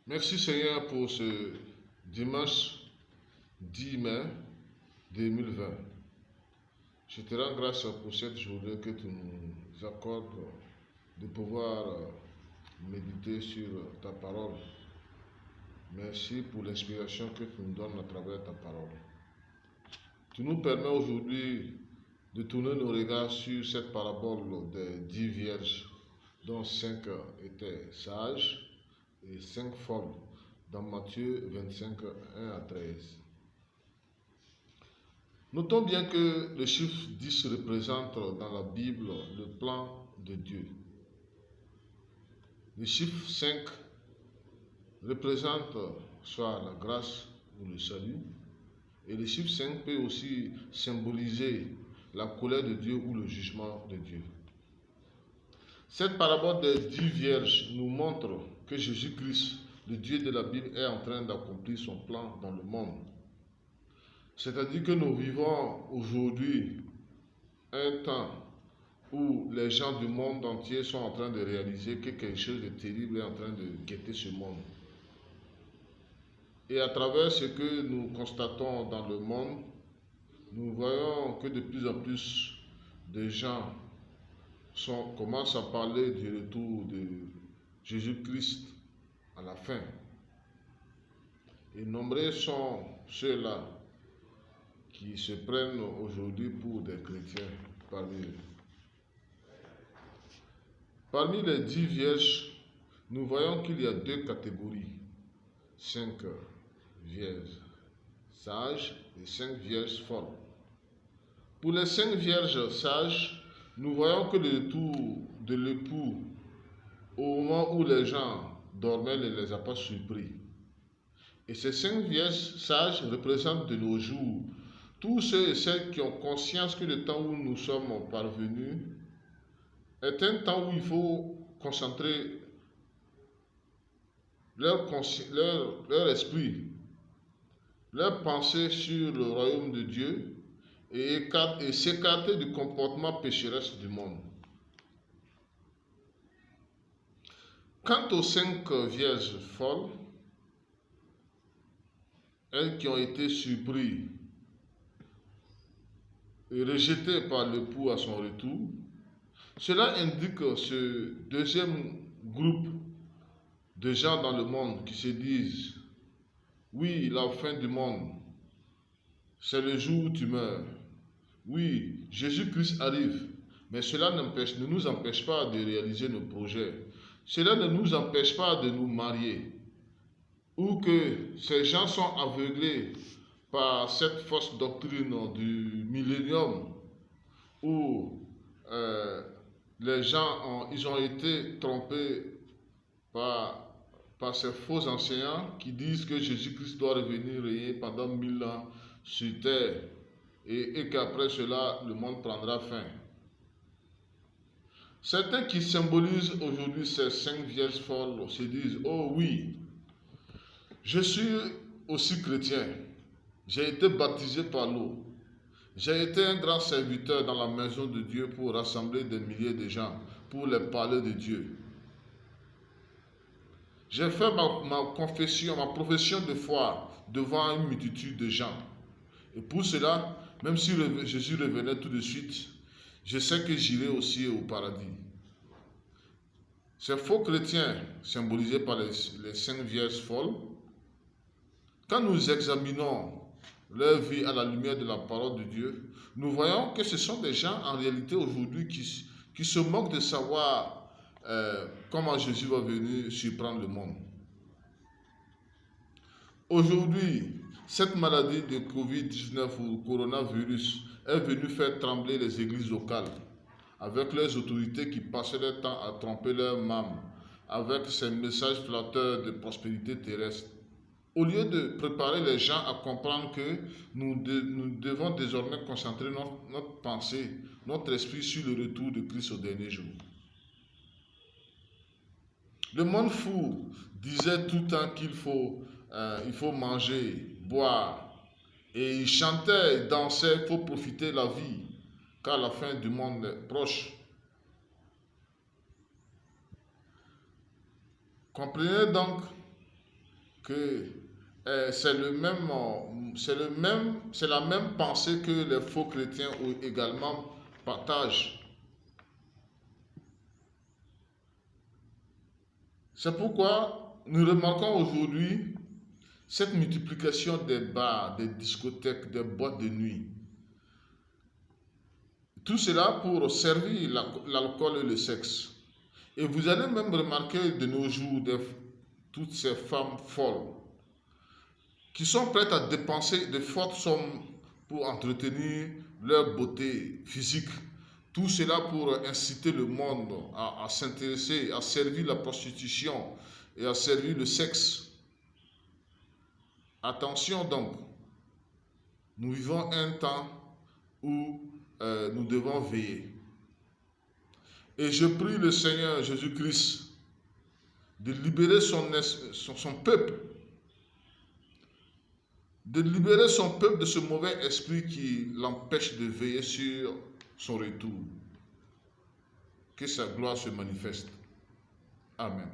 Merci Seigneur pour ce dimanche 10 mai 2020. Je te rends grâce pour cette journée que tu nous accordes de pouvoir méditer sur ta parole. Merci pour l'inspiration que tu nous donnes à travers ta parole. Tu nous permets aujourd'hui de tourner nos regards sur cette parabole des 10 vierges, dont 5 étaient sages et 5 folles, dans Matthieu 25, 1 à 13. Notons bien que le chiffre 10 représente dans la Bible le plan de Dieu. Le chiffre 5 représente soit la grâce ou le salut. Et le chiffre 5 peut aussi symboliser la colère de Dieu ou le jugement de Dieu. Cette parabole des 10 vierges nous montre que Jésus-Christ, le Dieu de la Bible, est en train d'accomplir son plan dans le monde. C'est-à-dire que nous vivons aujourd'hui un temps où les gens du monde entier sont en train de réaliser que quelque chose de terrible est en train de guetter ce monde. Et à travers ce que nous constatons dans le monde, nous voyons que de plus en plus de gens commencent à parler du retour de Jésus-Christ à la fin. Et nombreux sont ceux-là qui se prennent aujourd'hui pour des chrétiens parmi eux. Parmi les 10 vierges, nous voyons qu'il y a 2 catégories. 5 vierges sages et 5 vierges folles. Pour les 5 vierges sages, nous voyons que le retour de l'époux, au moment où les gens dormaient, ne les a pas surpris. Et ces 5 vierges sages représentent de nos jours tous ceux et celles qui ont conscience que le temps où nous sommes parvenus est un temps où il faut concentrer leur esprit, leur pensée sur le royaume de Dieu et s'écarter du comportement pécheresse du monde. Quant aux 5 vierges folles, elles qui ont été surprises et rejetées par l'époux à son retour, cela indique ce deuxième groupe de gens dans le monde qui se disent « Oui, la fin du monde, c'est le jour où tu meurs. Oui, Jésus-Christ arrive, mais cela ne nous empêche pas de réaliser nos projets. Cela ne nous empêche pas de nous marier. Ou que ces gens sont aveuglés par cette fausse doctrine du millénium où les gens ils ont été trompés par ces faux enseignants qui disent que Jésus-Christ doit revenir régner pendant 1000 ans sur terre et qu'après cela, le monde prendra fin. Certains qui symbolisent aujourd'hui ces 5 vierges folles se disent « Oh oui, je suis aussi chrétien, j'ai été baptisé par l'eau, j'ai été un grand serviteur dans la maison de Dieu pour rassembler des milliers de gens, pour les parler de Dieu. J'ai fait ma confession, ma profession de foi devant une multitude de gens. Et pour cela, même si Jésus revenait tout de suite, je sais que j'irai aussi au paradis. » Ces faux chrétiens, symbolisés par les 5 vierges folles, quand nous examinons leur vie à la lumière de la parole de Dieu, nous voyons que ce sont des gens en réalité aujourd'hui qui se moquent de savoir comment Jésus va venir surprendre le monde. Aujourd'hui, cette maladie de Covid-19 ou coronavirus est venue faire trembler les églises locales avec leurs autorités qui passaient leur temps à tromper leurs membres avec ces messages flatteurs de prospérité terrestre. Au lieu de préparer les gens à comprendre que nous devons désormais concentrer notre pensée, notre esprit sur le retour de Christ au dernier jour. Le monde fou disait tout le temps qu'il faut manger, boire, et il chantait et dansait, il faut profiter de la vie, car la fin du monde est proche. Comprenez donc que c'est la même pensée que les faux chrétiens également partagent. C'est pourquoi nous remarquons aujourd'hui cette multiplication des bars, des discothèques, des boîtes de nuit. Tout cela pour servir l'alcool et le sexe. Et vous allez même remarquer de nos jours toutes ces femmes folles qui sont prêtes à dépenser de fortes sommes pour entretenir leur beauté physique. Tout cela pour inciter le monde à s'intéresser, à servir la prostitution et à servir le sexe. Attention donc, nous vivons un temps où nous devons veiller. Et je prie le Seigneur Jésus-Christ de libérer son peuple, de libérer son peuple de ce mauvais esprit qui l'empêche de veiller sur son retour. Que sa gloire se manifeste. Amen.